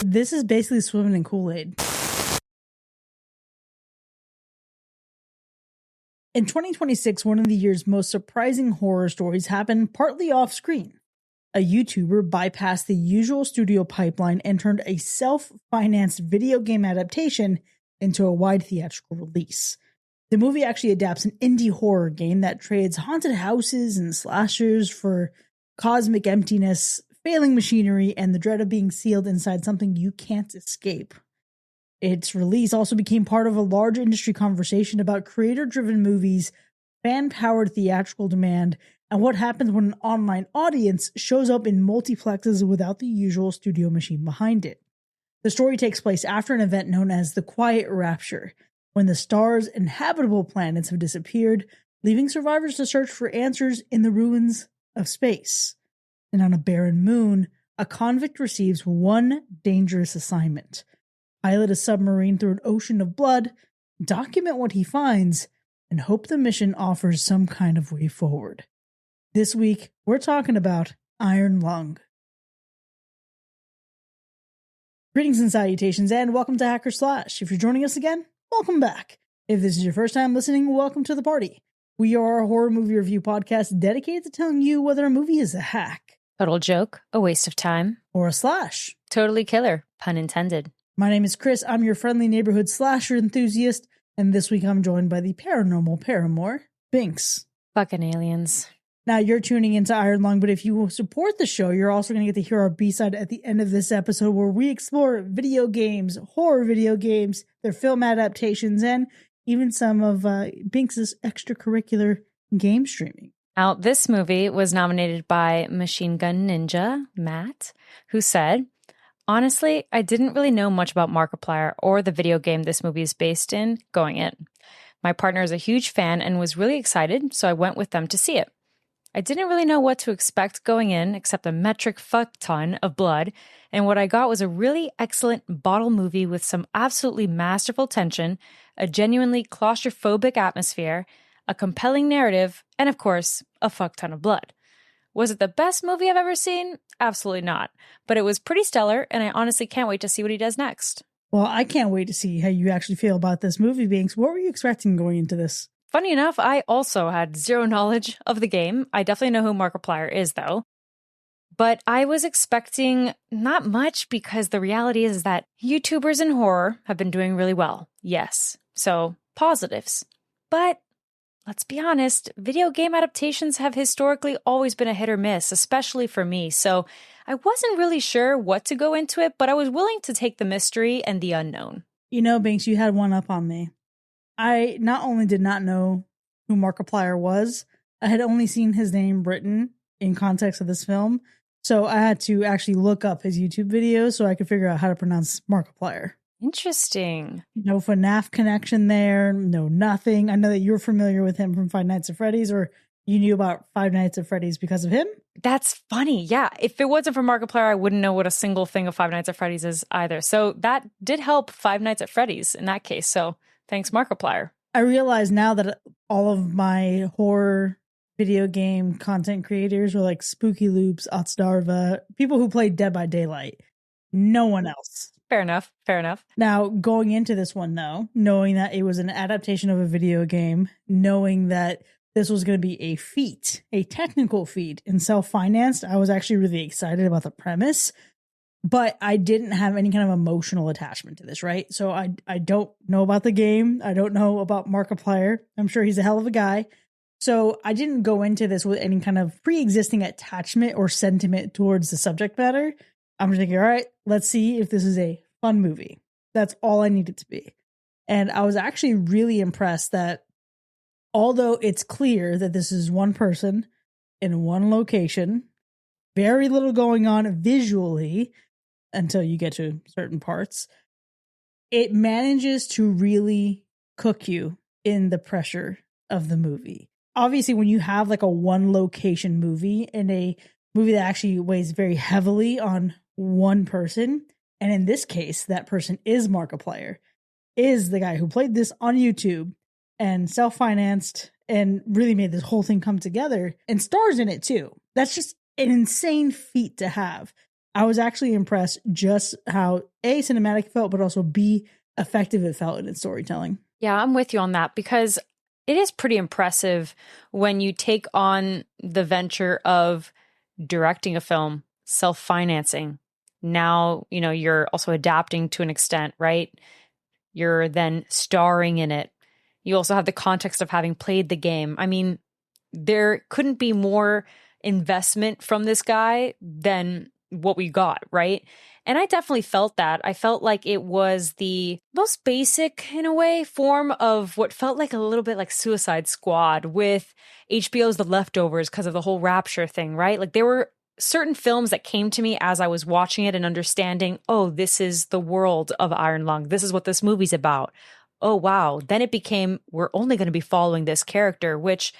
This is basically swimming in Kool-Aid. In 2026, one of the year's most surprising horror stories happened partly off-screen. A YouTuber bypassed the usual studio pipeline and turned a self-financed video game adaptation into a wide theatrical release. The movie actually adapts an indie horror game that trades haunted houses and slashers for cosmic emptiness, failing machinery, and the dread of being sealed inside something you can't escape. Its release also became part of a large industry conversation about creator-driven movies, fan-powered theatrical demand, and what happens when an online audience shows up in multiplexes without the usual studio machine behind it. The story takes place after an event known as the Quiet Rapture, when the star's inhabitable planets have disappeared, leaving survivors to search for answers in the ruins of space. And on a barren moon, a convict receives one dangerous assignment: pilot a submarine through an ocean of blood, document what he finds, and hope the mission offers some kind of way forward. This week, we're talking about Iron Lung. Greetings and salutations, and welcome to Hacker Slash. If you're joining us again, welcome back. If this is your first time listening, welcome to the party. We are a horror movie review podcast dedicated to telling you whether a movie is a hack, total joke, a waste of time, or a slash. Totally killer, pun intended. My name is Chris. I'm your friendly neighborhood slasher enthusiast, and this week I'm joined by the paranormal paramour, Binks. Fucking aliens. Now, you're tuning into Iron Lung, but if you will support the show, you're also going to get to hear our B-side at the end of this episode, where we explore video games, horror video games, their film adaptations, and even some of Binks' extracurricular game streaming. Now, this movie was nominated by Machine Gun Ninja, Matt, who said, "Honestly, I didn't really know much about Markiplier or the video game this movie is based in going in. My partner is a huge fan and was really excited, so I went with them to see it. I didn't really know what to expect going in except a metric fuck ton of blood, and what I got was a really excellent bottle movie with some absolutely masterful tension, a genuinely claustrophobic atmosphere, a compelling narrative, and of course, a fuck ton of blood. Was it the best movie I've ever seen? Absolutely not. But it was pretty stellar, and I honestly can't wait to see what he does next." Well, I can't wait to see how you actually feel about this movie, Binks. What were you expecting going into this? Funny enough, I also had zero knowledge of the game. I definitely know who Markiplier is, though. But I was expecting not much, because the reality is that YouTubers in horror have been doing really well. Yes, so positives. But let's be honest, video game adaptations have historically always been a hit or miss, especially for me. So I wasn't really sure what to go into it, but I was willing to take the mystery and the unknown. You know, Binks, you had one up on me. I not only did not know who Markiplier was, I had only seen his name written in context of this film. So I had to actually look up his YouTube videos so I could figure out how to pronounce Markiplier. Interesting. No FNAF connection there, no nothing. I know that you're familiar with him from Five Nights at Freddy's, or you knew about Five Nights at Freddy's because of him? That's funny. Yeah. If it wasn't for Markiplier, I wouldn't know what a single thing of Five Nights at Freddy's is either. So that did help Five Nights at Freddy's in that case. So thanks, Markiplier. I realize now that all of my horror video game content creators were like Spooky Loops, Otsdarva, people who played Dead by Daylight. No one else. Fair enough. Fair enough. Now, going into this one, though, knowing that it was an adaptation of a video game, knowing that this was going to be a feat, a technical feat, and self-financed, I was actually really excited about the premise. But I didn't have any kind of emotional attachment to this, right? So I don't know about the game. I don't know about Markiplier. I'm sure he's a hell of a guy. So I didn't go into this with any kind of pre-existing attachment or sentiment towards the subject matter. I'm just thinking, all right, let's see if this is a fun movie. That's all I need it to be. And I was actually really impressed that although it's clear that this is one person in one location, very little going on visually until you get to certain parts, it manages to really cook you in the pressure of the movie. Obviously, when you have like a one location movie and a movie that actually weighs very heavily on one person, and in this case, that person is Markiplier, is the guy who played this on YouTube and self-financed and really made this whole thing come together and stars in it too. That's just an insane feat to have. I was actually impressed just how A, cinematic it felt, but also B, effective it felt in its storytelling. Yeah, I'm with you on that because it is pretty impressive when you take on the venture of directing a film, self-financing. Now, you're also adapting to an extent, right? You're then starring in it. You also have the context of having played the game. I mean, there couldn't be more investment from this guy than what we got, right? And I definitely felt that. I felt like it was the most basic, in a way, form of what felt like a little bit like Suicide Squad with HBO's The Leftovers because of the whole Rapture thing, right? Like there were certain films that came to me as I was watching it and understanding, oh, this is the world of Iron Lung. This is what this movie's about. Oh, wow. Then it became, we're only going to be following this character, which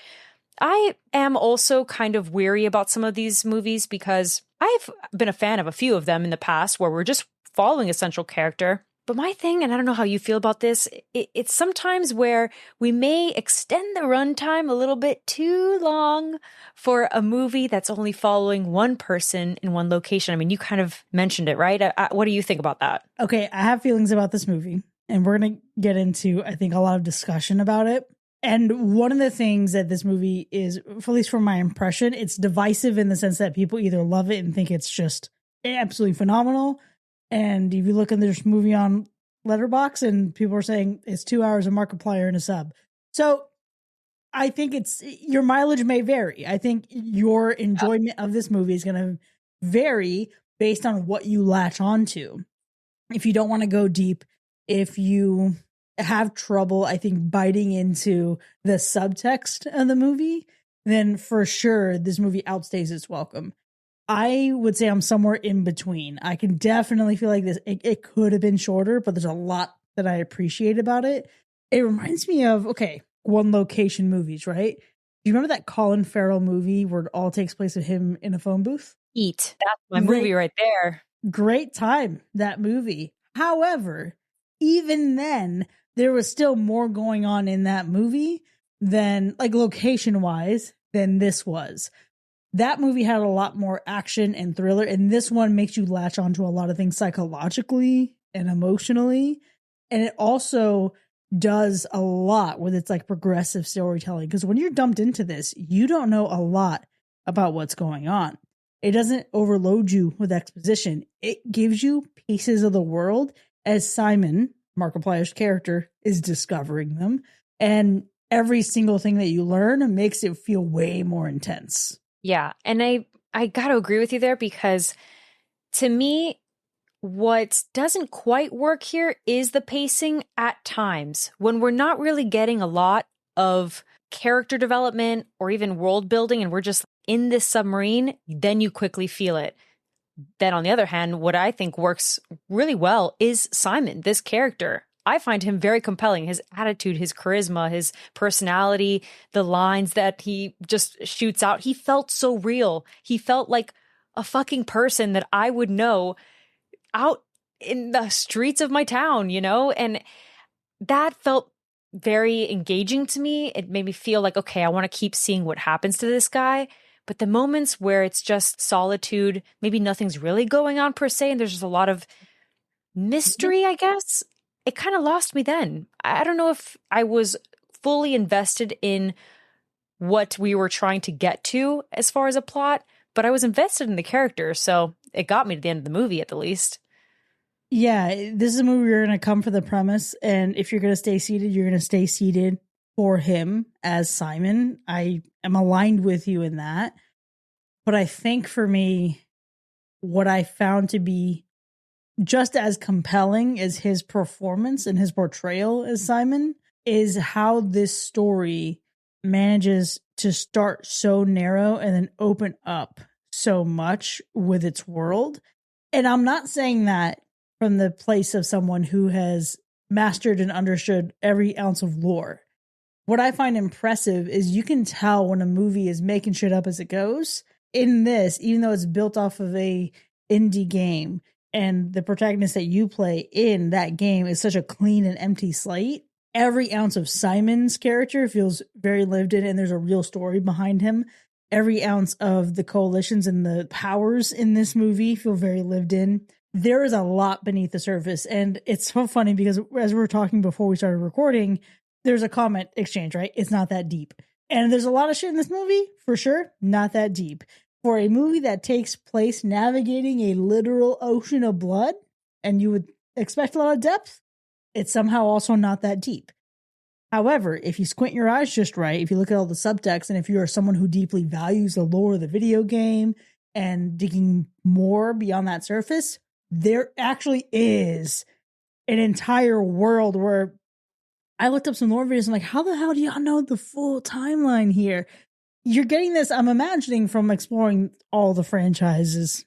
I am also kind of weary about some of these movies because I've been a fan of a few of them in the past where we're just following a central character. But my thing, and I don't know how you feel about this, it's sometimes where we may extend the runtime a little bit too long for a movie that's only following one person in one location. I mean, you kind of mentioned it, right? What do you think about that? Okay, I have feelings about this movie, and we're going to get into, I think, a lot of discussion about it. And one of the things that this movie is, at least from my impression, it's divisive in the sense that people either love it and think it's just absolutely phenomenal. And if you look at this movie on Letterboxd and people are saying it's 2 hours of Markiplier and a sub. So I think your mileage may vary. I think your enjoyment of this movie is going to vary based on what you latch onto. If you don't want to go deep, if you have trouble, I think, biting into the subtext of the movie, then for sure this movie outstays its welcome. I would say I'm somewhere in between. I can definitely feel like this, it could have been shorter, but there's a lot that I appreciate about it. It reminds me of, one location movies, right? Do you remember that Colin Farrell movie where it all takes place with him in a phone booth? Eat. That's my movie right there. Great time, that movie. However, even then, there was still more going on in that movie than, like, location-wise, than this was. That movie had a lot more action and thriller, and this one makes you latch onto a lot of things psychologically and emotionally. And it also does a lot with its, like, progressive storytelling. Because when you're dumped into this, you don't know a lot about what's going on. It doesn't overload you with exposition. It gives you pieces of the world as Simon, Markiplier's character, is discovering them. And every single thing that you learn makes it feel way more intense. Yeah. And I got to agree with you there because to me, what doesn't quite work here is the pacing at times when we're not really getting a lot of character development or even world building and we're just in this submarine, then you quickly feel it. Then on the other hand, what I think works really well is Simon, this character. I find him very compelling. His attitude, his charisma, his personality, the lines that he just shoots out. He felt so real. He felt like a fucking person that I would know out in the streets of my town, and that felt very engaging to me. It made me feel like, okay, I want to keep seeing what happens to this guy. But the moments where it's just solitude, maybe nothing's really going on per se, and there's just a lot of mystery, I guess, it kind of lost me then. I don't know if I was fully invested in what we were trying to get to as far as a plot, but I was invested in the character, so it got me to the end of the movie at the least. Yeah, this is a movie where you're going to come for the premise, and if you're going to stay seated, you're going to stay seated for him as Simon. I am aligned with you in that. But I think for me, what I found to be just as compelling as his performance and his portrayal as Simon is how this story manages to start so narrow and then open up so much with its world. And I'm not saying that from the place of someone who has mastered and understood every ounce of lore. What I find impressive is you can tell when a movie is making shit up as it goes. In this, even though it's built off of a indie game and the protagonist that you play in that game is such a clean and empty slate, every ounce of Simon's character feels very lived in and there's a real story behind him. Every ounce of the coalitions and the powers in this movie feel very lived in. There is a lot beneath the surface. And it's so funny because as we were talking before we started recording, there's a comment exchange, right? It's not that deep. And there's a lot of shit in this movie, for sure, not that deep. For a movie that takes place navigating a literal ocean of blood, and you would expect a lot of depth, it's somehow also not that deep. However, if you squint your eyes just right, if you look at all the subtext, and if you are someone who deeply values the lore of the video game and digging more beyond that surface, there actually is an entire world where I looked up some lore videos and I'm like, how the hell do y'all know the full timeline here? You're getting this, I'm imagining, from exploring all the franchises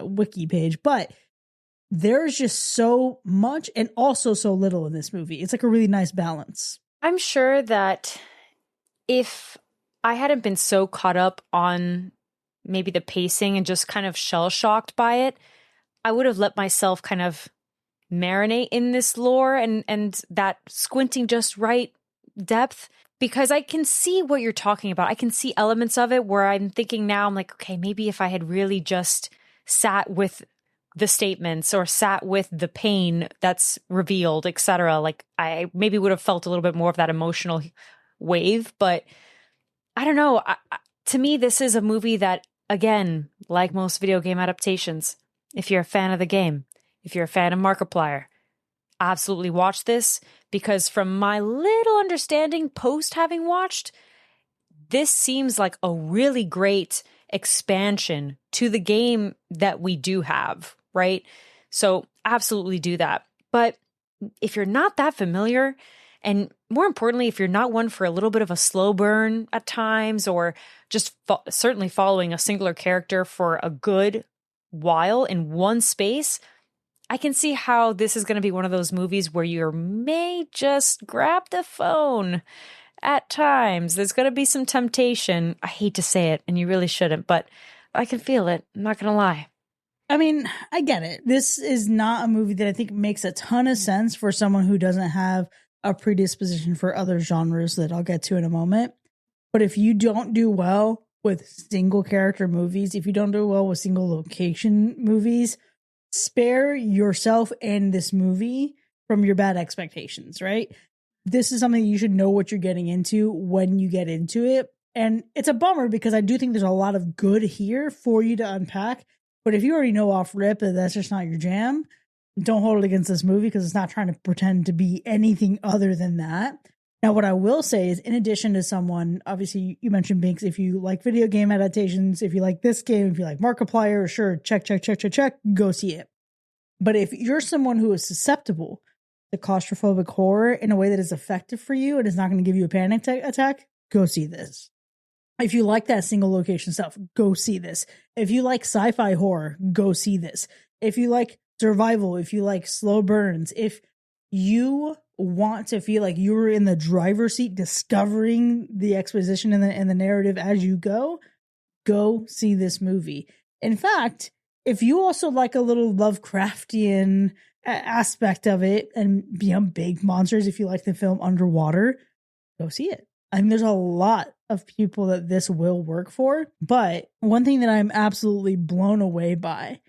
wiki page, but there's just so much and also so little in this movie. It's like a really nice balance. I'm sure that if I hadn't been so caught up on maybe the pacing and just kind of shell-shocked by it, I would have let myself kind of marinate in this lore and that squinting just right depth, because I can see what you're talking about. I can see elements of it where I'm thinking now, I'm like, okay, maybe if I had really just sat with the statements or sat with the pain that's revealed, etc., like I maybe would have felt a little bit more of that emotional wave. But I don't know. To me, this is a movie that, again, like most video game adaptations, if you're a fan of the game, if you're a fan of Markiplier, absolutely watch this, because from my little understanding post having watched, this seems like a really great expansion to the game that we do have, right? So absolutely do that. But if you're not that familiar, and more importantly, if you're not one for a little bit of a slow burn at times, or just certainly following a singular character for a good while in one space, I can see how this is going to be one of those movies where you may just grab the phone at times. There's going to be some temptation. I hate to say it, and you really shouldn't, but I can feel it. I'm not going to lie. I mean, I get it. This is not a movie that I think makes a ton of sense for someone who doesn't have a predisposition for other genres that I'll get to in a moment. But if you don't do well with single character movies, if you don't do well with single location movies, spare yourself and this movie from your bad expectations, right? This is something you should know what you're getting into when you get into it. And it's a bummer because I do think there's a lot of good here for you to unpack. But if you already know off rip that that's just not your jam, don't hold it against this movie because it's not trying to pretend to be anything other than that. Now, what I will say is, in addition to someone, obviously you mentioned Binks, if you like video game adaptations, if you like this game, if you like Markiplier, sure, check, go see it. But if you're someone who is susceptible to claustrophobic horror in a way that is effective for you and is not going to give you a panic attack, go see this. If you like that single location stuff, go see this. If you like sci-fi horror, go see this. If you like survival, if you like slow burns, if you want to feel like you were in the driver's seat discovering the exposition and the narrative as you go see this movie. In fact, if you also like a little Lovecraftian aspect of it and beyond big monsters, if you like the film Underwater, go see it. I mean, there's a lot of people that this will work for, but one thing that I'm absolutely blown away by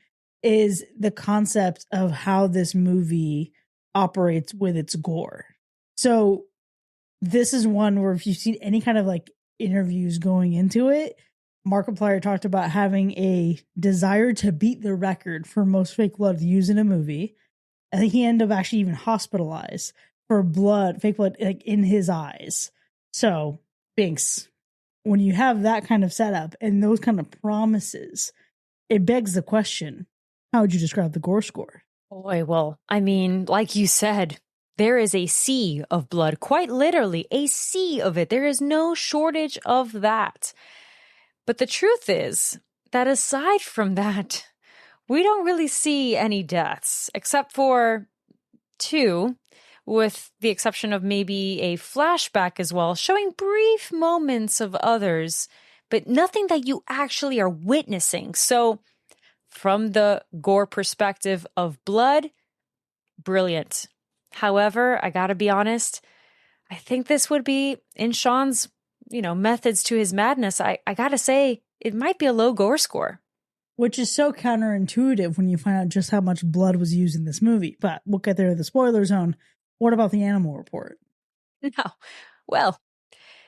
is the concept of how this movie operates with its gore. So this is one where if you've seen any kind of like interviews going into it, Markiplier talked about having a desire to beat the record for most fake blood used in a movie. I think he ended up actually even hospitalized for fake blood, like in his eyes. So, Binks, when you have that kind of setup and those kind of promises, it begs the question, how would you describe the gore score? Boy, well, I mean, like you said, there is a sea of blood, quite literally a sea of it. There is no shortage of that. But the truth is that aside from that, we don't really see any deaths, except for 2, with the exception of maybe a flashback as well, showing brief moments of others, but nothing that you actually are witnessing. So from the gore perspective of blood, brilliant. However, I gotta be honest, I think this would be in Sean's methods to his madness, I gotta say, it might be a low gore score. Which is so counterintuitive when you find out just how much blood was used in this movie. But we'll get there in the spoiler zone. What about the animal report? No. Well,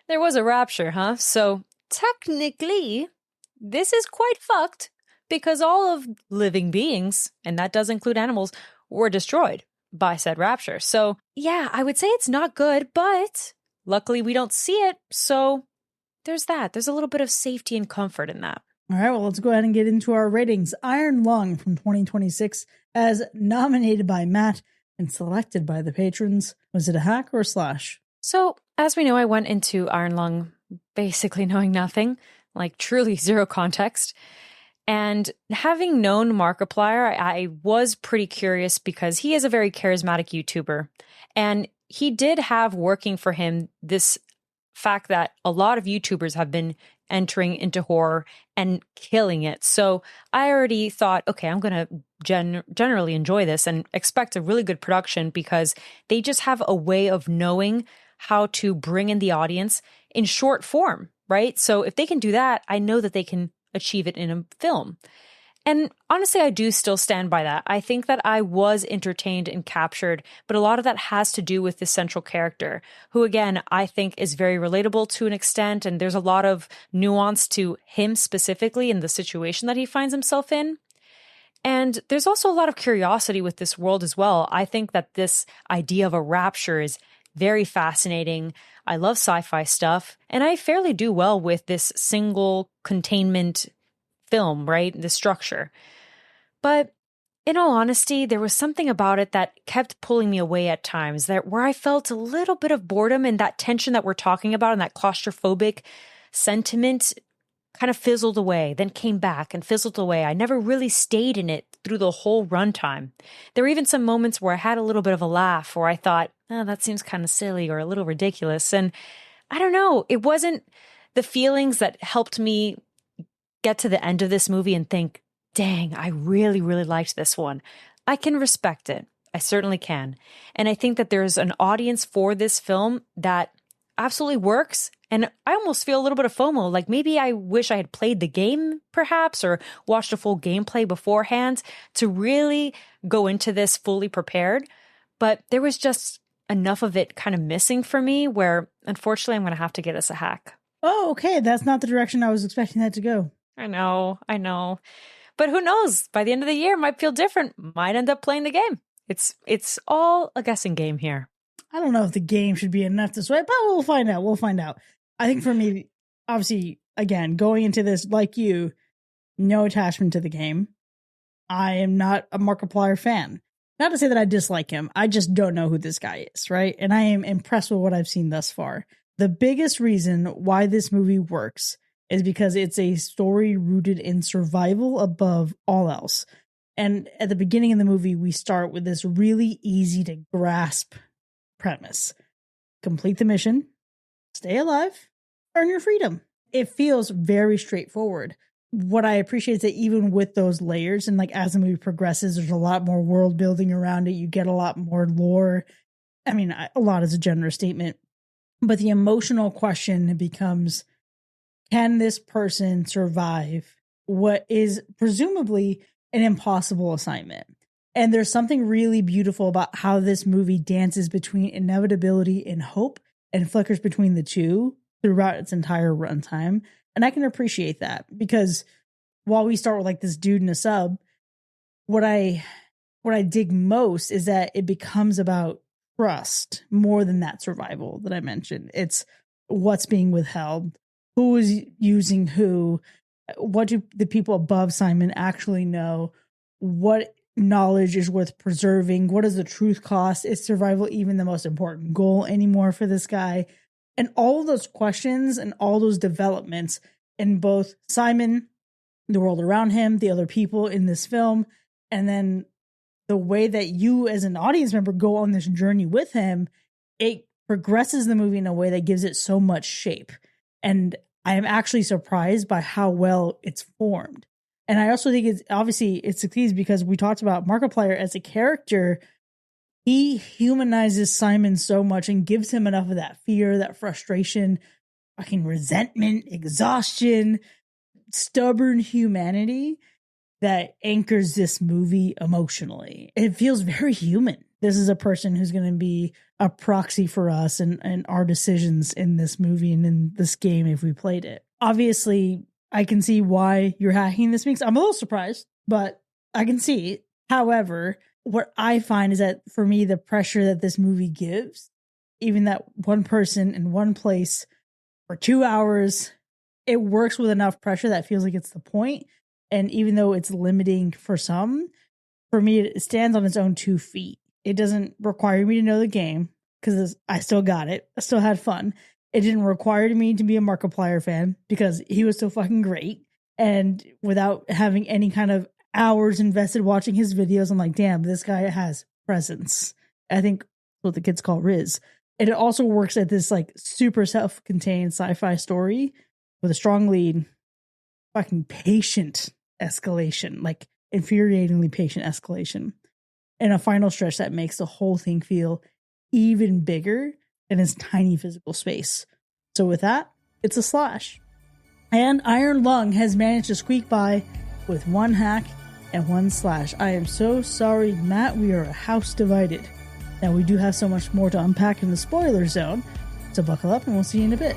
there was a rapture, huh? So technically, this is quite fucked because all of living beings, and that does include animals, were destroyed by said rapture. So yeah, I would say it's not good, but luckily we don't see it. So there's that. There's a little bit of safety and comfort in that. All right, well, let's go ahead and get into our ratings. Iron Lung from 2026, as nominated by Matt and selected by the patrons. Was it a hack or a slash? So, as we know, I went into Iron Lung basically knowing nothing, like truly zero context. And having known Markiplier, I was pretty curious because he is a very charismatic YouTuber. And he did have working for him this fact that a lot of YouTubers have been entering into horror and killing it. So I already thought, okay, I'm going to generally enjoy this and expect a really good production because they just have a way of knowing how to bring in the audience in short form, right? So if they can do that, I know that they can achieve it in a film. And honestly, I do still stand by that. I think that I was entertained and captured, but a lot of that has to do with the central character, who again, I think is very relatable to an extent. And there's a lot of nuance to him specifically in the situation that he finds himself in. And there's also a lot of curiosity with this world as well. I think that this idea of a rapture is very fascinating. I love sci-fi stuff, and I fairly do well with this single containment film, right? The structure. But in all honesty, there was something about it that kept pulling me away at times, that where I felt a little bit of boredom and that tension that we're talking about and that claustrophobic sentiment kind of fizzled away, then came back and fizzled away. I never really stayed in it through the whole runtime. There were even some moments where I had a little bit of a laugh where I thought, oh, that seems kind of silly or a little ridiculous. And I don't know, it wasn't the feelings that helped me get to the end of this movie and think, dang, I really, really liked this one. I can respect it. I certainly can. And I think that there's an audience for this film that absolutely works. And I almost feel a little bit of FOMO. Like maybe I wish I had played the game perhaps or watched a full gameplay beforehand to really go into this fully prepared. But there was just enough of it kind of missing for me where unfortunately I'm going to have to get us a hack. Oh, okay. That's not the direction I was expecting that to go. I know. But who knows? By the end of the year, it might feel different. Might end up playing the game. It's all a guessing game here. I don't know if the game should be enough to sway, but we'll find out. I think for me, obviously, again, going into this, like you, no attachment to the game. I am not a Markiplier fan. Not to say that I dislike him. I just don't know who this guy is, right? And I am impressed with what I've seen thus far. The biggest reason why this movie works is because it's a story rooted in survival above all else. And at the beginning of the movie, we start with this really easy to grasp premise. Complete the mission, stay alive, earn your freedom. It feels very straightforward. What I appreciate is that even with those layers and like as the movie progresses, there's a lot more world building around it. You get a lot more lore. I mean, a lot is a generous statement, but the emotional question becomes, can this person survive what is presumably an impossible assignment? And there's something really beautiful about how this movie dances between inevitability and hope and flickers between the two throughout its entire runtime. And I can appreciate that because while we start with like this dude in a sub, what I dig most is that it becomes about trust more than that survival that I mentioned. It's what's being withheld, who is using who, what do the people above Simon actually know, what knowledge is worth preserving, what does the truth cost, is survival even the most important goal anymore for this guy? And all of those questions and all those developments in both Simon, the world around him, the other people in this film, and then the way that you as an audience member go on this journey with him, it progresses the movie in a way that gives it so much shape. And I am actually surprised by how well it's formed. And I also think it succeeds because we talked about Markiplier as a character. He humanizes Simon so much and gives him enough of that fear, that frustration, fucking resentment, exhaustion, stubborn humanity that anchors this movie emotionally. It feels very human. This is a person who's going to be a proxy for us and our decisions in this movie and in this game if we played it. Obviously, I can see why you're hacking this mix. I'm a little surprised, but I can see it. However, what I find is that for me, the pressure that this movie gives, even that one person in one place for 2 hours, it works with enough pressure that feels like it's the point. And even though it's limiting for some, for me, it stands on its own 2 feet. It doesn't require me to know the game because I still got it. I still had fun. It didn't require me to be a Markiplier fan because he was so fucking great. And without having any kind of hours invested watching his videos, I'm like, damn, this guy has presence. I think what the kids call Riz. And it also works at this like super self-contained sci-fi story with a strong lead, fucking patient escalation, like infuriatingly patient escalation, and a final stretch that makes the whole thing feel even bigger in its tiny physical space. So with that, it's a slash. And Iron Lung has managed to squeak by with 1 hack and 1 slash. I am so sorry, Matt. We are a house divided. Now, we do have so much more to unpack in the spoiler zone, so buckle up and we'll see you in a bit.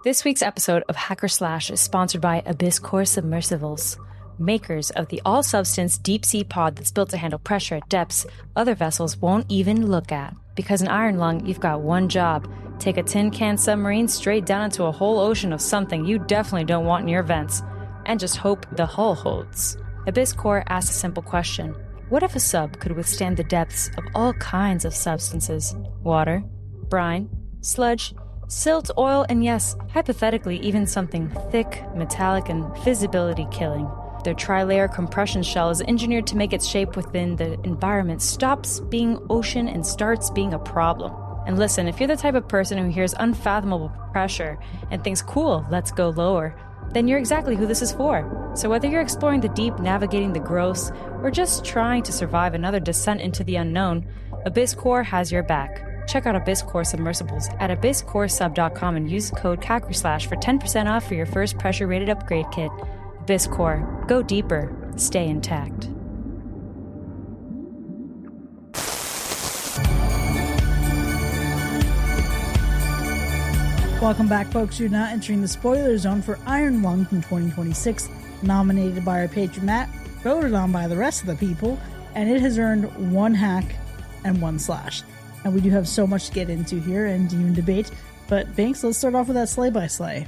This week's episode of Hacker Slash is sponsored by Abyss Core Submersibles, makers of the all-substance deep-sea pod that's built to handle pressure at depths other vessels won't even look at. Because in Iron Lung, you've got one job: take a tin can submarine straight down into a whole ocean of something you definitely don't want in your vents, and just hope the hull holds. Abyss Core asks a simple question: what if a sub could withstand the depths of all kinds of substances? Water, brine, sludge, silt, oil, and yes, hypothetically, even something thick, metallic, and visibility-killing. Their tri-layer compression shell is engineered to make its shape within the environment stops being ocean and starts being a problem. And listen, if you're the type of person who hears unfathomable pressure and thinks, cool, let's go lower, then you're exactly who this is for. So whether you're exploring the deep, navigating the gross, or just trying to survive another descent into the unknown, Abyss Core has your back. Check out Abyss Core Submersibles at abysscoresub.com and use the code CACRSLASH for 10% off for your first pressure-rated upgrade kit. Abyss Core. Go deeper. Stay intact. Welcome back, folks. You're now entering the spoiler zone for Iron Lung from 2026, nominated by our patron Matt, voted on by the rest of the people, and it has earned 1 hack and 1 slash. And we do have so much to get into here and even debate. But Banks, let's start off with that sleigh by sleigh.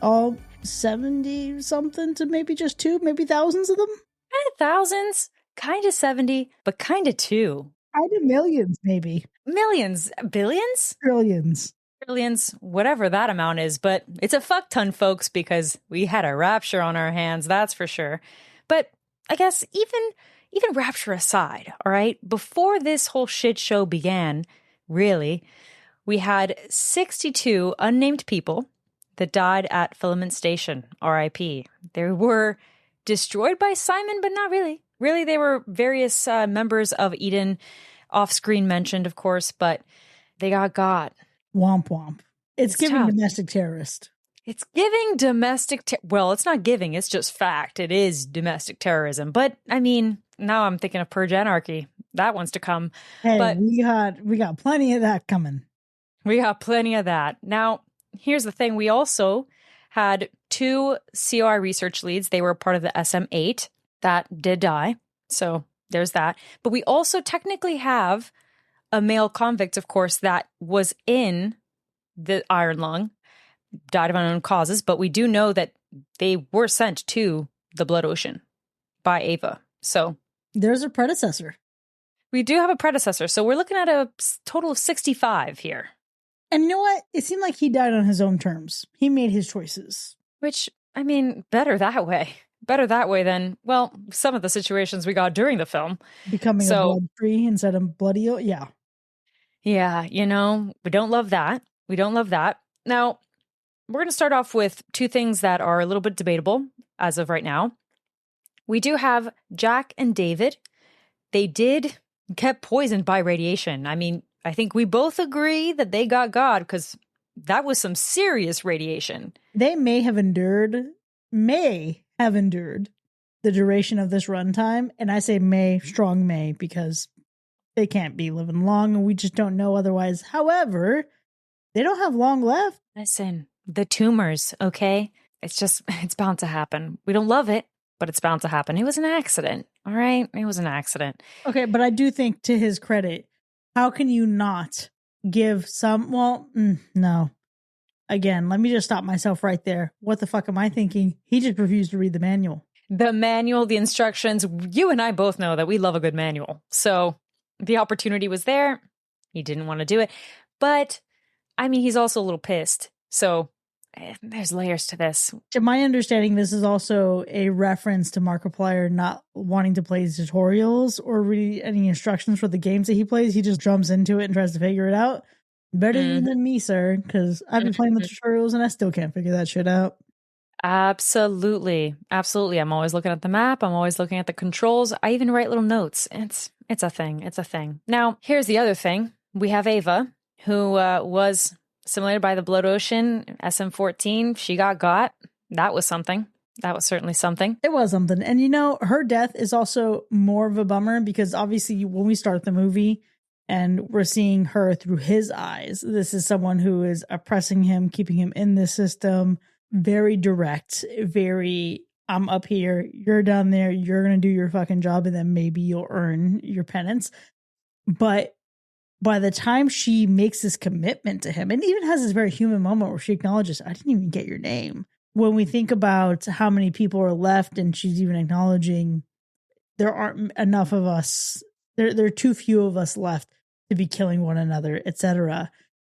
All 70 something to maybe just 2, maybe thousands of them? Kind of thousands, kind of 70, but kind of 2. Kind of millions, maybe. Millions, billions? Trillions. Trillions, whatever that amount is. But it's a fuck ton, folks, because we had a rapture on our hands, that's for sure. But I guess even rapture aside, all right, before this whole shit show began, really, we had 62 unnamed people that died at Filament Station, RIP. They were destroyed by Simon, but not really. Really, they were various members of Eden, off-screen mentioned, of course, but they got. Womp womp. It's giving tough. Domestic terrorist. It's giving domestic well, it's not giving, it's just fact. It is domestic terrorism. But, I mean, now I'm thinking of Purge Anarchy. That one's to come. Hey, but we got plenty of that coming. We got plenty of that. Now, here's the thing. We also had 2 COI research leads. They were part of the SM-8 that did die. So there's that. But we also technically have a male convict, of course, that was in the Iron Lung, died of unknown causes. But we do know that they were sent to the Blood Ocean by Ava. So there's a predecessor. We do have a predecessor. So we're looking at a total of 65 here. And you know what? It seemed like he died on his own terms. He made his choices. Which, I mean, better that way. Better that way than, well, some of the situations we got during the film. Becoming a blood-free instead of bloody. Yeah. Yeah, you know, we don't love that. We don't love that. Now, we're going to start off with 2 things that are a little bit debatable as of right now. We do have Jack and David. They did get poisoned by radiation. I mean, I think we both agree that they got God because that was some serious radiation. They may have endured the duration of this runtime. And I say strong may, because they can't be living long and we just don't know otherwise. However, they don't have long left. Listen, the tumors, okay? It's bound to happen. We don't love it, but it's bound to happen. It was an accident, all right? It was an accident. Okay, but I do think, to his credit, how can you not give some, no. Again, let me just stop myself right there. What the fuck am I thinking? He just refused to read the manual. The manual, the instructions, you and I both know that we love a good manual. So the opportunity was there. He didn't want to do it. But, I mean, he's also a little pissed. So there's layers to this. To my understanding, this is also a reference to Markiplier not wanting to play tutorials or read any instructions for the games that he plays. He just jumps into it and tries to figure it out. Better than me, sir, because I've been playing the tutorials and I still can't figure that shit out. Absolutely. Absolutely. I'm always looking at the map. I'm always looking at the controls. I even write little notes. It's a thing. It's a thing. Now, here's the other thing. We have Ava, who was simulated by the Blood Ocean, SM-14. She got. That was something. That was certainly something. It was something. And, her death is also more of a bummer because obviously when we start the movie and we're seeing her through his eyes, this is someone who is oppressing him, keeping him in this system. Very direct, very, I'm up here, you're down there, you're going to do your fucking job, and then maybe you'll earn your penance. But by the time she makes this commitment to him, and even has this very human moment where she acknowledges, I didn't even get your name. When we think about how many people are left, and she's even acknowledging there aren't enough of us, there are too few of us left to be killing one another, etc.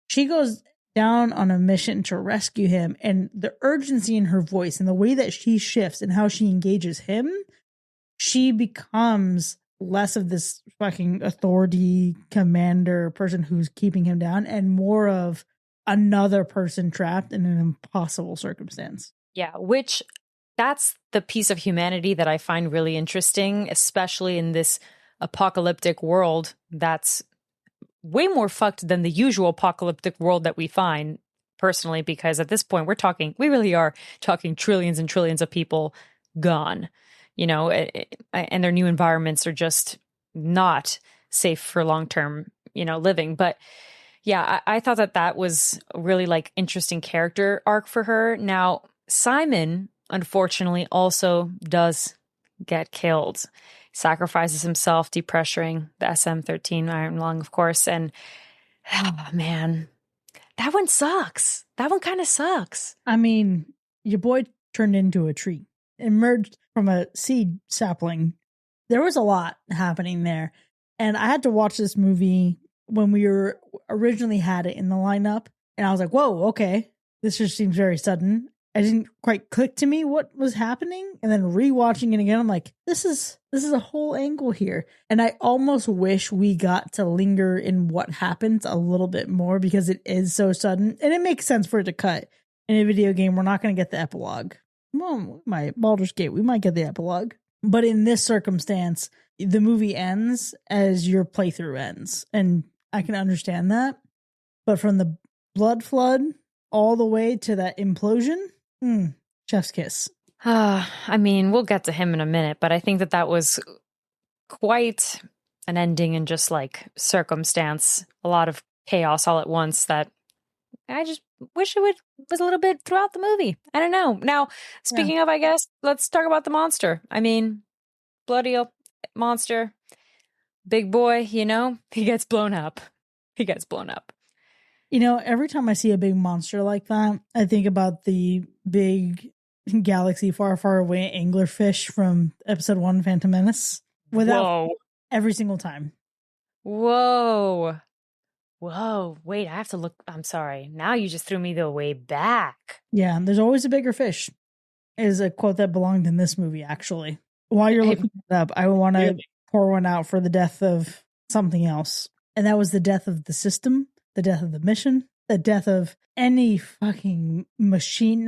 She goes down on a mission to rescue him, and the urgency in her voice and the way that she shifts and how she engages him, she becomes less of this fucking authority commander person who's keeping him down and more of another person trapped in an impossible circumstance. Yeah, which that's the piece of humanity that I find really interesting, especially in this apocalyptic world that's way more fucked than the usual apocalyptic world that we find, personally, because at this point we really are talking trillions and trillions of people gone, and their new environments are just not safe for long-term, living. But yeah, I thought that was a really interesting character arc for her. Now, Simon, unfortunately, also does get killed. Sacrifices himself, depressuring the SM-13 Iron Lung, of course. And, oh, man, that one sucks. That one kind of sucks. I mean, your boy turned into a tree, emerged from a seed sapling. There was a lot happening there. And I had to watch this movie when we originally had it in the lineup. And I was like, whoa, okay. This just seems very sudden. I didn't quite click to me what was happening. And then rewatching it again, I'm like, this is a whole angle here. And I almost wish we got to linger in what happens a little bit more because it is so sudden. And it makes sense for it to cut. In a video game, we're not going to get the epilogue. Well, Baldur's Gate, we might get the epilogue. But in this circumstance, the movie ends as your playthrough ends. And I can understand that. But from the blood flood all the way to that implosion, chef's kiss. I mean, we'll get to him in a minute, but I think that was quite an ending in just circumstance, a lot of chaos all at once that I just wish it was a little bit throughout the movie. I don't know. Now, speaking of, I guess, let's talk about the monster. I mean, bloody monster, big boy, he gets blown up. He gets blown up. Every time I see a big monster like that, I think about the big galaxy far, far away anglerfish from episode 1, Phantom Menace. Every single time. Whoa. Wait, I have to look. I'm sorry. Now you just threw me the way back. Yeah, there's always a bigger fish is a quote that belonged in this movie, actually. While you're looking it up, I want to pour one out for the death of something else. And that was the death of the system, the death of the mission, the death of any fucking machine.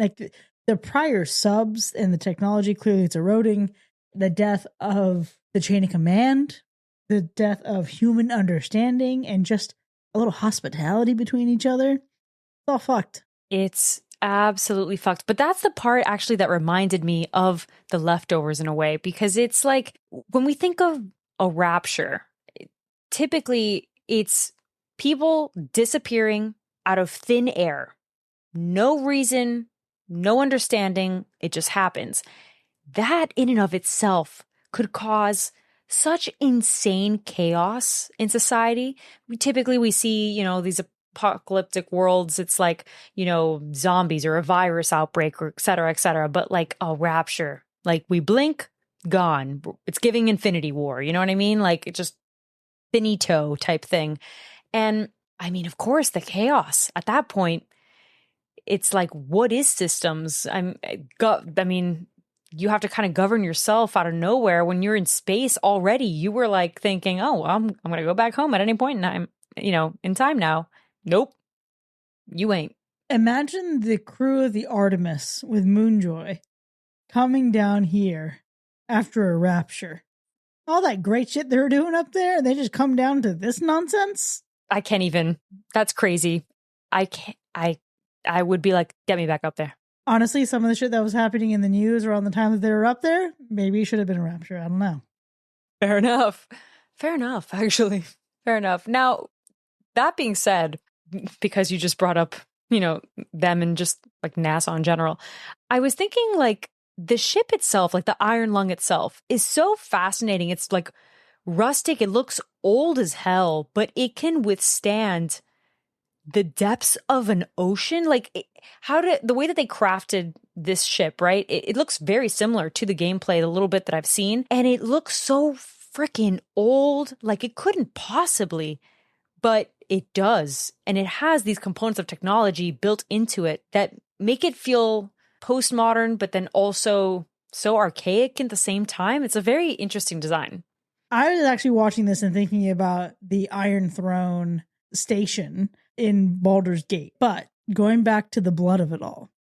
The prior subs and the technology, clearly it's eroding. The death of the chain of command, the death of human understanding, and just a little hospitality between each other. It's all fucked. It's absolutely fucked. But that's the part actually that reminded me of The Leftovers in a way, because it's like when we think of a rapture, typically it's people disappearing out of thin air. No reason, no understanding. It just happens. That in and of itself could cause such insane chaos in society. We see, these apocalyptic worlds. It's like, zombies or a virus outbreak or et cetera, et cetera. But like a rapture, like we blink, gone. It's giving Infinity War. You know what I mean? Like it just finito type thing. And I mean, of course, the chaos at that point, it's like, what is systems? You have to kind of govern yourself out of nowhere. When you're in space already, you were like thinking, oh, I'm going to go back home at any point in time, in time now. Nope, you ain't. Imagine the crew of the Artemis with Moonjoy coming down here after a rapture. All that great shit they're doing up there, they just come down to this nonsense? I can't even. That's crazy. I would be like, get me back up there. Honestly, some of the shit that was happening in the news around the time that they were up there, maybe it should have been a rapture. I don't know. Fair enough. Fair enough, actually. Fair enough. Now, that being said, because you just brought up, them and just like NASA in general, I was thinking like the ship itself, like the Iron Lung itself, is so fascinating. It's like rustic. It looks old as hell, but it can withstand the depths of an ocean. Like the way that they crafted this ship, right? It looks very similar to the gameplay, the little bit that I've seen. And it looks so freaking old. Like it couldn't possibly, but it does. And it has these components of technology built into it that make it feel postmodern, but then also so archaic at the same time. It's a very interesting design. I was actually watching this and thinking about the Iron Throne station in Baldur's Gate, but going back to the blood of it all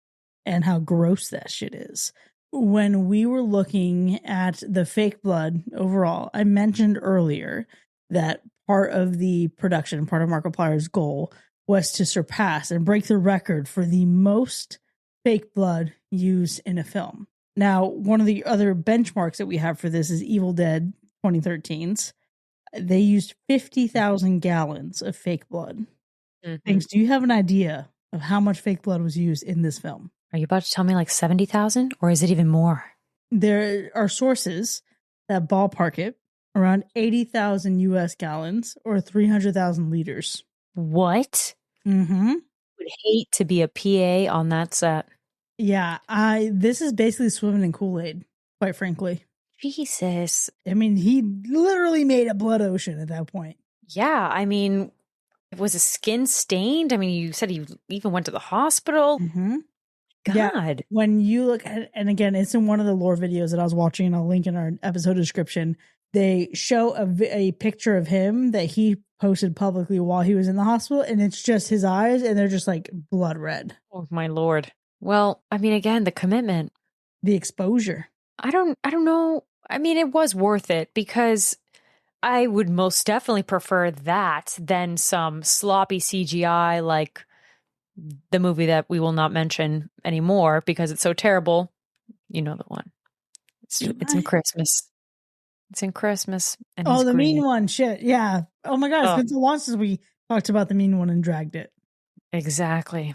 and how gross that shit is. When we were looking at the fake blood overall, I mentioned earlier that part of the production, part of Markiplier's goal was to surpass and break the record for the most fake blood used in a film. Now, one of the other benchmarks that we have for this is Evil Dead 2013's. They used 50,000 gallons of fake blood. Mm-hmm. Thanks. Do you have an idea of how much fake blood was used in this film? Are you about to tell me like 70,000 or is it even more? There are sources that ballpark it around 80,000 US gallons or 300,000 liters. What? Mm-hmm. Would hate to be a PA on that set. Yeah, this is basically swimming in Kool-Aid, quite frankly. Jesus. I mean, he literally made a blood ocean at that point. Yeah, I mean, was his skin stained? I mean, you said he even went to the hospital. Mm-hmm. God. Yeah, when you look at it, and again, it's in one of the lore videos that I was watching, and I'll link in our episode description. They show a picture of him that he posted publicly while he was in the hospital, and it's just his eyes, and they're just like blood red. Oh, my Lord. Well, I mean, again, the commitment. The exposure. I don't know. I mean, it was worth it because I would most definitely prefer that than some sloppy CGI like the movie that we will not mention anymore because it's so terrible. You know the one. It's in Christmas. It's in Christmas. And oh, the green. mean one. Shit. Yeah. Oh my God. It's been so long since we talked about the mean one and dragged it. Exactly.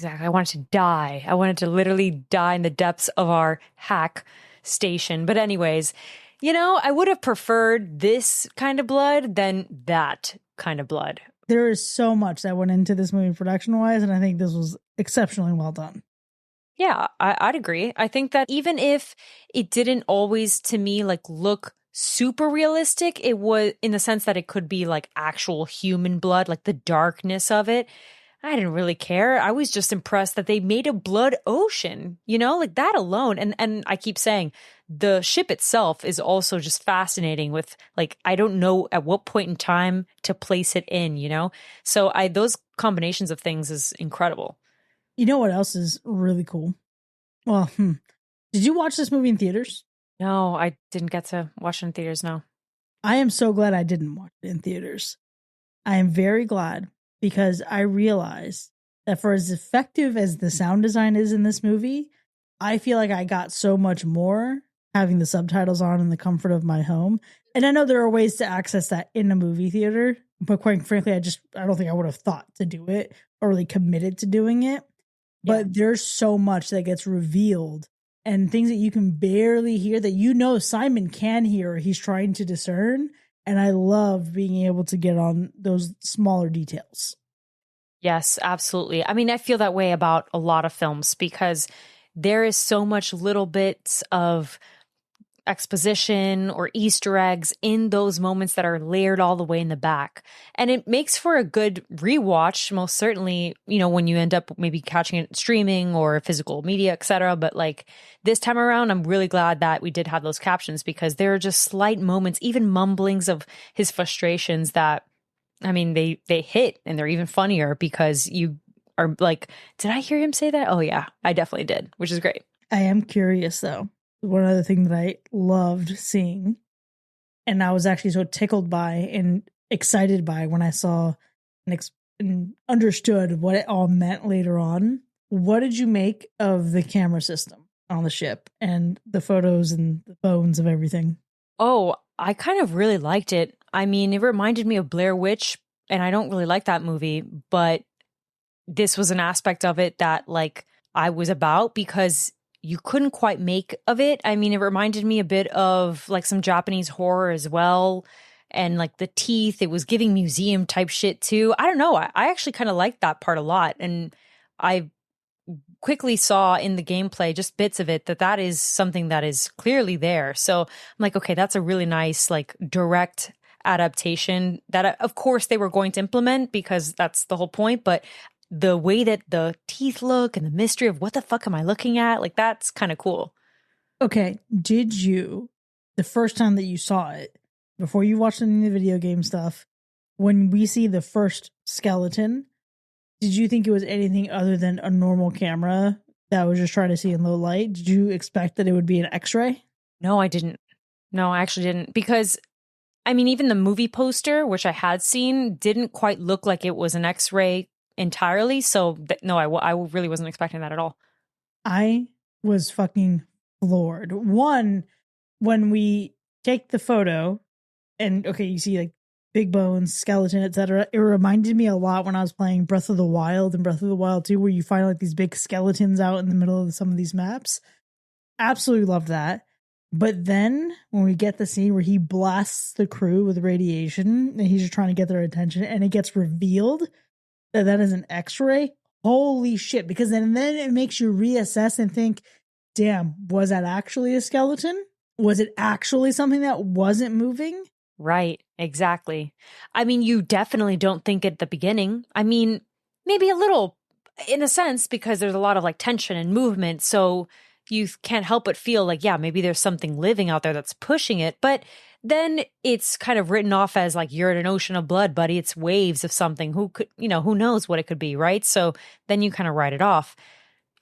I wanted to die. I wanted to literally die in the depths of our hack station. But anyways, I would have preferred this kind of blood than that kind of blood. There is so much that went into this movie production-wise, and I think this was exceptionally well done. Yeah, I'd agree. I think that even if it didn't always, to me, like look super realistic, it was in the sense that it could be like actual human blood, like the darkness of it. I didn't really care. I was just impressed that they made a blood ocean, like that alone. And I keep saying the ship itself is also just fascinating with like, I don't know at what point in time to place it in, So those combinations of things is incredible. You know what else is really cool? Well, did you watch this movie in theaters? No, I didn't get to watch it in theaters, no. I am so glad I didn't watch it in theaters. I am very glad because I realized that for as effective as the sound design is in this movie, I feel like I got so much more having the subtitles on in the comfort of my home. And I know there are ways to access that in a movie theater, but quite frankly, I don't think I would have thought to do it or really committed to doing it. Yeah. But there's so much that gets revealed and things that you can barely hear that you know Simon can hear or he's trying to discern. And I love being able to get on those smaller details. Yes, absolutely. I mean, I feel that way about a lot of films because there is so much little bits of exposition or Easter eggs in those moments that are layered all the way in the back. And it makes for a good rewatch, most certainly, when you end up maybe catching it streaming or physical media, etc. But like this time around, I'm really glad that we did have those captions because there are just slight moments, even mumblings of his frustrations that, I mean, they hit and they're even funnier because you are like, did I hear him say that? Oh yeah, I definitely did, which is great. I am curious though. One other thing that I loved seeing, and I was actually so tickled by and excited by when I saw and understood what it all meant later on. What did you make of the camera system on the ship and the photos and the phones of everything? Oh, I kind of really liked it. I mean, it reminded me of Blair Witch, and I don't really like that movie, but this was an aspect of it that like I was about because you couldn't quite make of it. I mean, it reminded me a bit of like some Japanese horror as well. And like the teeth, it was giving museum type shit too. I don't know. I actually kind of liked that part a lot. And I quickly saw in the gameplay, just bits of it, that is something that is clearly there. So I'm like, okay, that's a really nice, like direct adaptation that of course they were going to implement because that's the whole point. But the way that the teeth look and the mystery of what the fuck am I looking at, like that's kind of cool. Okay, did you, the first time that you saw it, before you watched any of the video game stuff, when we see the first skeleton, did you think it was anything other than a normal camera that was just trying to see in low light? Did you expect that it would be an X-ray? No, I didn't. No, I actually didn't because I mean, even the movie poster, which I had seen, didn't quite look like it was an X-ray entirely. So no, I really wasn't expecting that at all. I was fucking floored. One, when we take the photo and okay, you see like big bones, skeleton, etc. It reminded me a lot when I was playing Breath of the Wild and Breath of the Wild 2, where you find like these big skeletons out in the middle of some of these maps. Absolutely loved that. But then when we get the scene where he blasts the crew with radiation and he's just trying to get their attention and it gets revealed that that is an X-ray, holy shit. Because then it makes you reassess and think, damn, was that actually a skeleton? Was it actually something that wasn't moving? Right, exactly. I mean, you definitely don't think at the beginning. I mean, maybe a little in a sense because there's a lot of like tension and movement. So you can't help but feel like, yeah, maybe there's something living out there that's pushing it. But then it's kind of written off as like, you're in an ocean of blood, buddy. It's waves of something. Who could, who knows what it could be, right? So then you kind of write it off.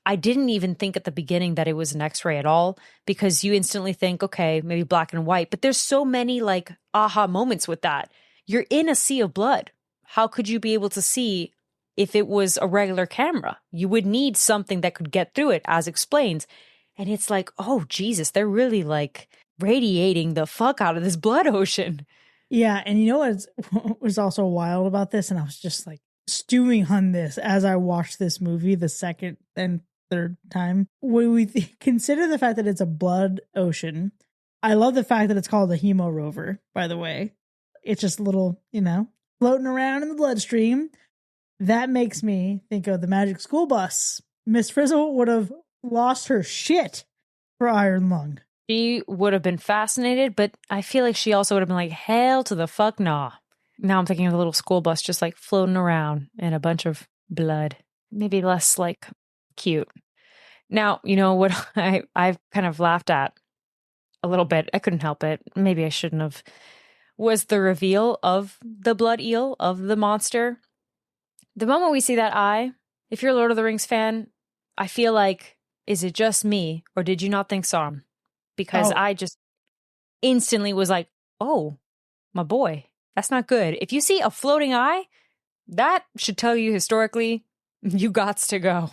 I didn't even think at the beginning that it was an X-ray at all because you instantly think, okay, maybe black and white. But there's so many like aha moments with that. You're in a sea of blood. How could you be able to see if it was a regular camera? You would need something that could get through it, as explained. And it's like, oh, Jesus, they're really like radiating the fuck out of this blood ocean. Yeah, and you know what was also wild about this? And I was just like stewing on this as I watched this movie the second and third time. When we consider the fact that it's a blood ocean, I love the fact that it's called a hemo rover, by the way. It's just a little, floating around in the bloodstream. That makes me think of the Magic School Bus. Miss Frizzle would have lost her shit for Iron Lung. She would have been fascinated, but I feel like she also would have been like, hell to the fuck nah. Now I'm thinking of the little school bus just like floating around in a bunch of blood. Maybe less like cute. Now, you know what I've kind of laughed at a little bit. I couldn't help it. Maybe I shouldn't have. Was the reveal of the blood eel, of the monster. The moment we see that eye, if you're a Lord of the Rings fan, I feel like, is it just me or did you not think so? Because I just instantly was like, oh, my boy. That's not good. If you see a floating eye, that should tell you historically, you gots to go.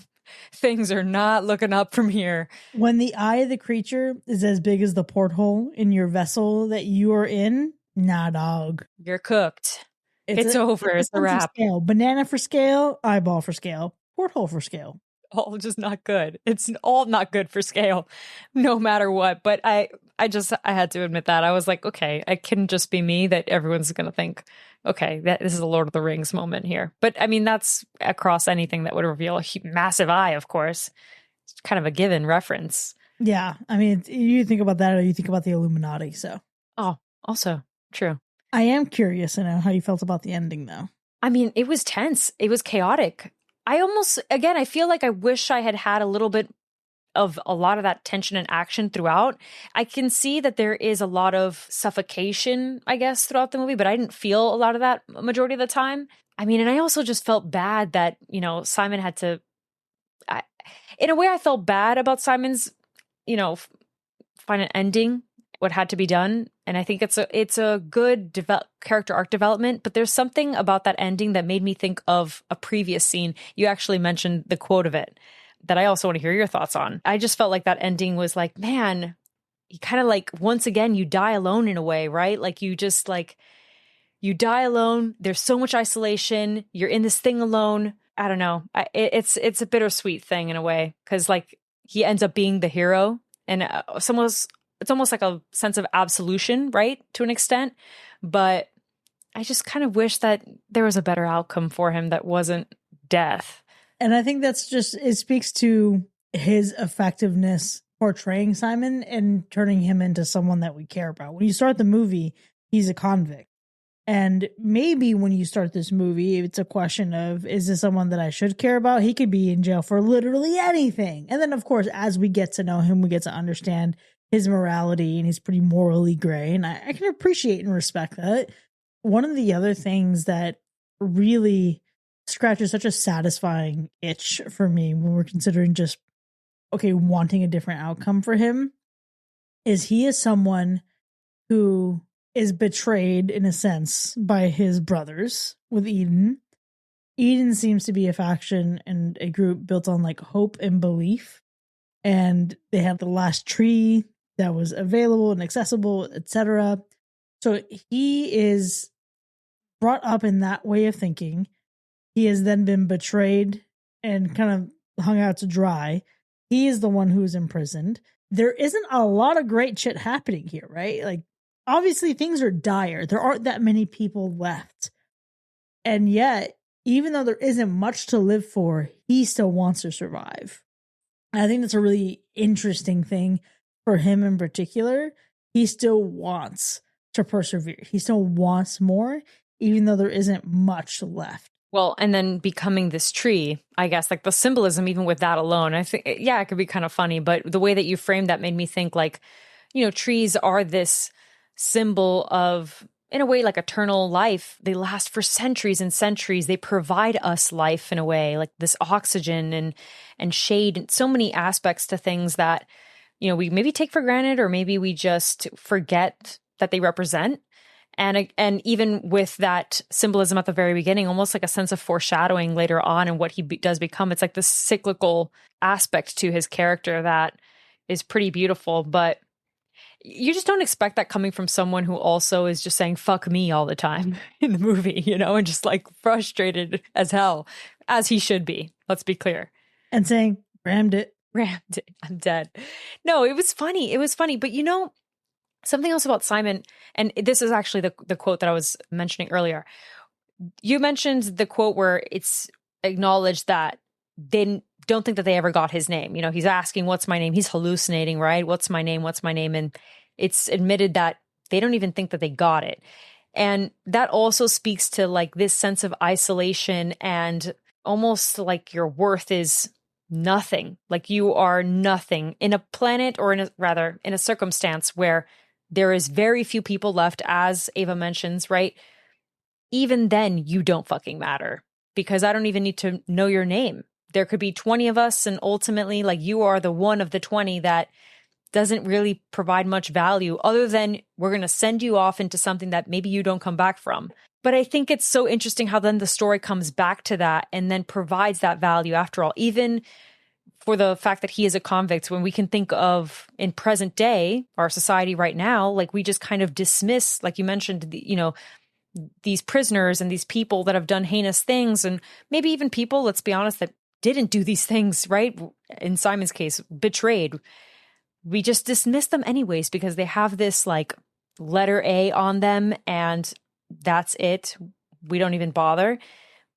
Things are not looking up from here. When the eye of the creature is as big as the porthole in your vessel that you are in, nah, dog. You're cooked. It's over. It's a wrap. Scale. Banana for scale, eyeball for scale, porthole for scale. All just not good. It's all not good for scale, no matter what. But I had to admit that. I was like, okay, it can just be me that everyone's going to think, okay, this is a Lord of the Rings moment here. But I mean, that's across anything that would reveal a massive eye, of course. It's kind of a given reference. Yeah. I mean, you think about that or you think about the Illuminati. So, oh, also true. I am curious to know how you felt about the ending, though. I mean, it was tense. It was chaotic. I feel like I wish I had a little bit of a lot of that tension and action throughout. I can see that there is a lot of suffocation, I guess, throughout the movie, but I didn't feel a lot of that majority of the time. I mean, and I also just felt bad that, Simon had to, in a way I felt bad about Simon's, final ending, what had to be done. And I think it's a good character arc development, but there's something about that ending that made me think of a previous scene. You actually mentioned the quote of it that I also want to hear your thoughts on. I just felt like that ending was like, man, you kind of like, once again, you die alone in a way, right? Like you just like, you die alone. There's so much isolation. You're in this thing alone. I don't know. It's a bittersweet thing in a way, because like he ends up being the hero, and it's almost like a sense of absolution, right? To an extent. But I just kind of wish that there was a better outcome for him that wasn't death. And I think that's just, it speaks to his effectiveness portraying Simon and turning him into someone that we care about. When you start the movie, he's a convict. And maybe when you start this movie, it's a question of, is this someone that I should care about? He could be in jail for literally anything. And then, of course, as we get to know him, we get to understand his morality, and he's pretty morally gray. And I can appreciate and respect that. One of the other things that really scratches such a satisfying itch for me when we're considering just, okay, wanting a different outcome for him, is he is someone who is betrayed in a sense by his brothers with Eden. Eden seems to be a faction and a group built on like hope and belief. And they have the last tree that was available and accessible, etc. So he is brought up in that way of thinking. He has then been betrayed and kind of hung out to dry. He is the one who is imprisoned. There isn't a lot of great shit happening here, right? Like, obviously things are dire. There aren't that many people left. And yet, even though there isn't much to live for, he still wants to survive. And I think that's a really interesting thing for him in particular. He still wants to persevere. He still wants more, even though there isn't much left. Well, and then becoming this tree, I guess, like the symbolism, even with that alone, I think, yeah, it could be kind of funny. But the way that you framed that made me think like, trees are this symbol of, in a way, like eternal life. They last for centuries and centuries. They provide us life in a way, like this oxygen and shade, and so many aspects to things that, we maybe take for granted, or maybe we just forget that they represent. And even with that symbolism at the very beginning, almost like a sense of foreshadowing later on and what he does become. It's like this cyclical aspect to his character that is pretty beautiful. But you just don't expect that coming from someone who also is just saying, fuck me all the time in the movie, and just like frustrated as hell, as he should be. Let's be clear. And saying, rammed it. I'm dead. No, it was funny. But something else about Simon, and this is actually the quote that I was mentioning earlier. You mentioned the quote where it's acknowledged that they don't think that they ever got his name. He's asking, what's my name? He's hallucinating, right? What's my name? What's my name? And it's admitted that they don't even think that they got it. And that also speaks to like this sense of isolation and almost like your worth is nothing. Like you are nothing in a planet, or in a circumstance where there is very few people left, as Ava mentions, right? Even then, you don't fucking matter, because I don't even need to know your name. There could be 20 of us, and ultimately, like, you are the one of the 20 that doesn't really provide much value other than we're going to send you off into something that maybe you don't come back from. But I think it's so interesting how then the story comes back to that and then provides that value after all, even for the fact that he is a convict, when we can think of in present day, our society right now, like we just kind of dismiss, like you mentioned, these prisoners and these people that have done heinous things, and maybe even people, let's be honest, that didn't do these things, right? In Simon's case, betrayed. We just dismiss them anyways because they have this like letter A on them and that's it. We don't even bother.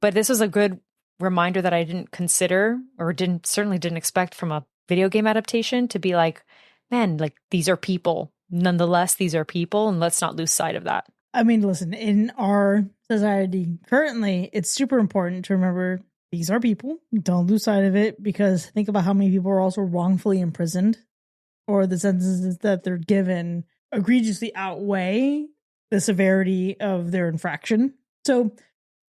But this was a good reminder that I didn't consider or certainly didn't expect from a video game adaptation, to be like, man, like these are people. Nonetheless, these are people, and let's not lose sight of that. I mean, listen, in our society currently, it's super important to remember these are people. Don't lose sight of it, because think about how many people are also wrongfully imprisoned, or the sentences that they're given egregiously outweigh the severity of their infraction. So,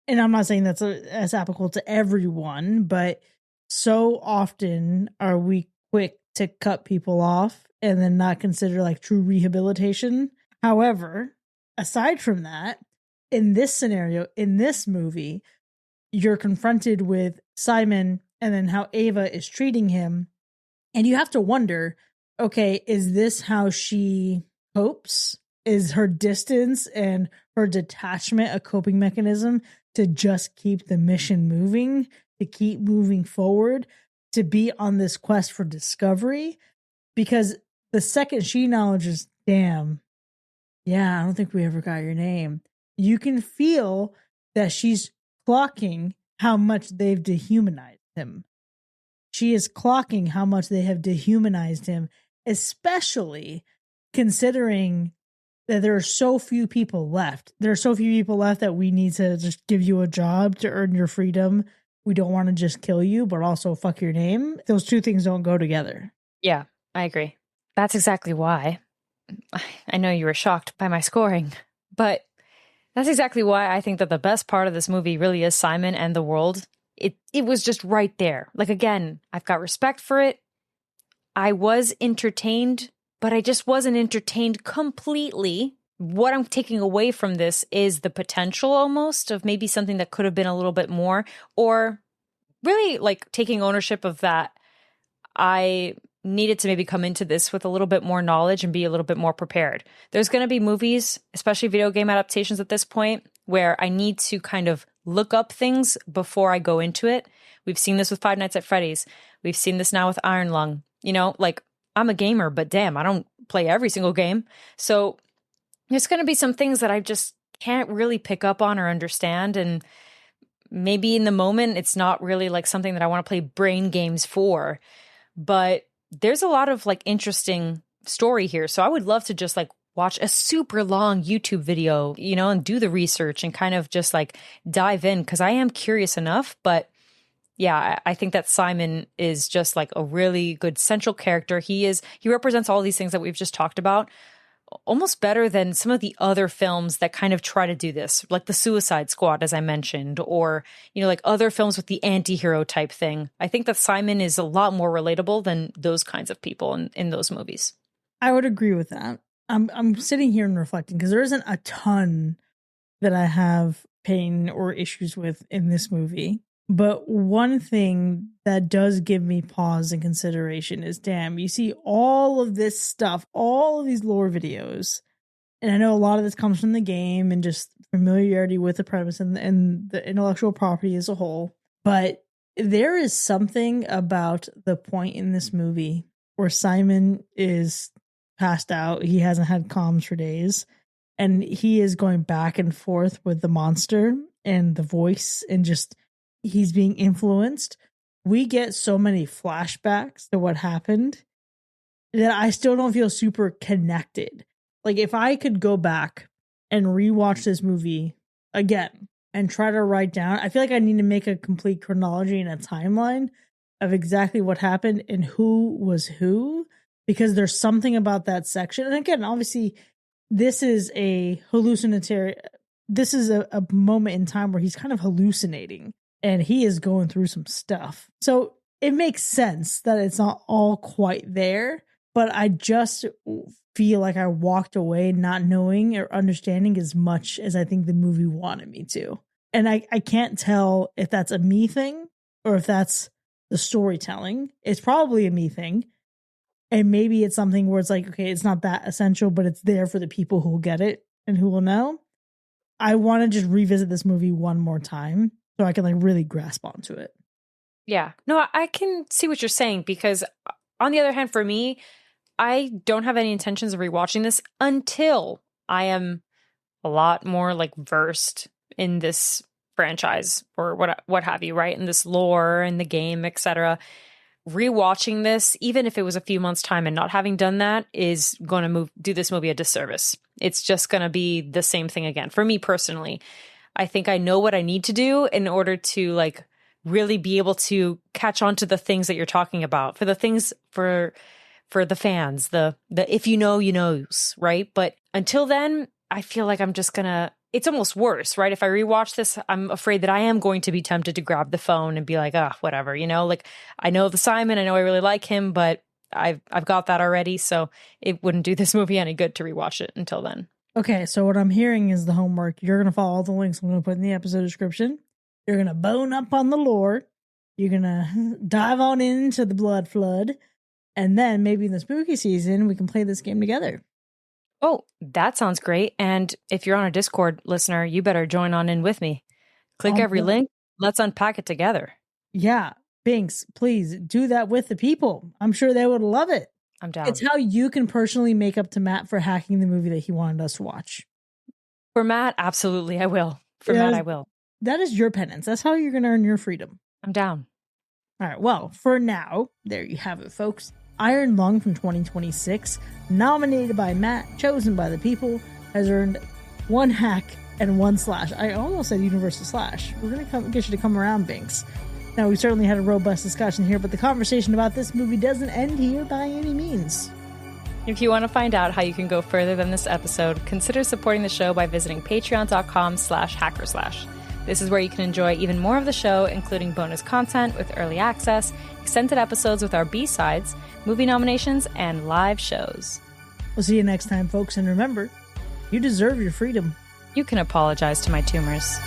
and I'm not saying that's as applicable to everyone, but so often are we quick to cut people off and then not consider like true rehabilitation. However, aside from that, in this scenario, in this movie, you're confronted with Simon and then how Ava is treating him. And you have to wonder, okay, is this how she copes? Is her distance and her detachment a coping mechanism to just keep the mission moving, to keep moving forward, to be on this quest for discovery? Because the second she acknowledges, damn, yeah, I don't think we ever got your name, you can feel that she's clocking how much they've dehumanized him. She is clocking how much they have dehumanized him, especially considering that there are so few people left. There are so few people left that we need to just give you a job to earn your freedom. We don't want to just kill you, but also fuck your name. Those two things don't go together. Yeah, I agree. That's exactly why. I know you were shocked by my scoring, but that's exactly why I think that the best part of this movie really is Simon and the world. It was just right there. Like, again, I've got respect for it. I was entertained, but I just wasn't entertained completely. What I'm taking away from this is the potential almost of maybe something that could have been a little bit more, or really like taking ownership of that. I needed to maybe come into this with a little bit more knowledge and be a little bit more prepared. There's going to be movies, especially video game adaptations at this point, where I need to kind of look up things before I go into it. We've seen this with Five Nights at Freddy's. We've seen this now with Iron Lung. You know, like, I'm a gamer, but damn, I don't play every single game. So there's going to be some things that I just can't really pick up on or understand. And maybe in the moment, it's not really like something that I want to play brain games for. But there's a lot of like interesting story here. So I would love to just like watch a super long YouTube video, you know, and do the research and kind of just like dive in, because I am curious enough. But yeah, I think that Simon is just like a really good central character. He represents all these things that we've just talked about almost better than some of the other films that kind of try to do this, like the Suicide Squad, as I mentioned, or, you know, like other films with the anti-hero type thing. I think that Simon is a lot more relatable than those kinds of people in those movies. I would agree with that. I'm sitting here and reflecting, because there isn't a ton that I have pain or issues with in this movie. But one thing that does give me pause and consideration is, damn, you see all of this stuff, all of these lore videos. And I know a lot of this comes from the game and just familiarity with the premise and the intellectual property as a whole. But there is something about the point in this movie where Simon is passed out. He hasn't had comms for days. And he is going back and forth with the monster and the voice, and just he's being influenced. We get so many flashbacks to what happened that I still don't feel super connected. Like, if I could go back and rewatch this movie again and try to write down, I feel like I need to make a complete chronology and a timeline of exactly what happened and who was who, because there's something about that section. And again, obviously, this is a hallucinatory, this is a moment in time where he's kind of hallucinating and he is going through some stuff. So it makes sense that it's not all quite there. but I just feel like I walked away not knowing or understanding as much as I think the movie wanted me to. And I can't tell if that's a me thing or if that's the storytelling. It's probably a me thing. And maybe it's something where it's like, okay, it's not that essential, but it's there for the people who will get it and who will know. I want to just revisit this movie one more time so I can like really grasp onto it. Yeah. No, I can see what you're saying, because on the other hand, for me, I don't have any intentions of rewatching this until I am a lot more like versed in this franchise or what have you, right? In this lore and the game, etc. Rewatching this, even if it was a few months' time and not having done that, is going to do this movie a disservice. It's just going to be the same thing again. For me personally, I think I know what I need to do in order to like really be able to catch on to the things that you're talking about, for the things for the fans, the if you know, you knows, right? But until then, I feel like I'm just gonna, it's almost worse, right? If I rewatch this, I'm afraid that I am going to be tempted to grab the phone and be like, whatever, you know, like I know the Simon, I know I really like him, but I've got that already. So it wouldn't do this movie any good to rewatch it until then. Okay, so what I'm hearing is the homework. You're going to follow all the links I'm going to put in the episode description. You're going to bone up on the lore. You're going to dive on into the blood flood. And then maybe in the spooky season, we can play this game together. Oh, that sounds great. And if you're on a Discord listener, you better join on in with me. Click every link. Let's unpack it together. Yeah. Binks, please do that with the people. I'm sure they would love it. I'm down. It's how you can personally make up to Matt for hacking the movie that he wanted us to watch. For Matt, absolutely, I will. Matt, I will. That is your penance. That's how you're going to earn your freedom. I'm down. All right. Well, for now, there you have it, folks. Iron Lung from 2026, nominated by Matt, chosen by the people, has earned 1 hack and 1 slash. I almost said universal slash. We're going to get you to come around, Binks. Now, we certainly had a robust discussion here, but the conversation about this movie doesn't end here by any means. If you want to find out how you can go further than this episode, consider supporting the show by visiting patreon.com/hackerslash. This is where you can enjoy even more of the show, including bonus content with early access, extended episodes with our B-sides, movie nominations, and live shows. We'll see you next time, folks, and remember, you deserve your freedom. You can apologize to my tumors.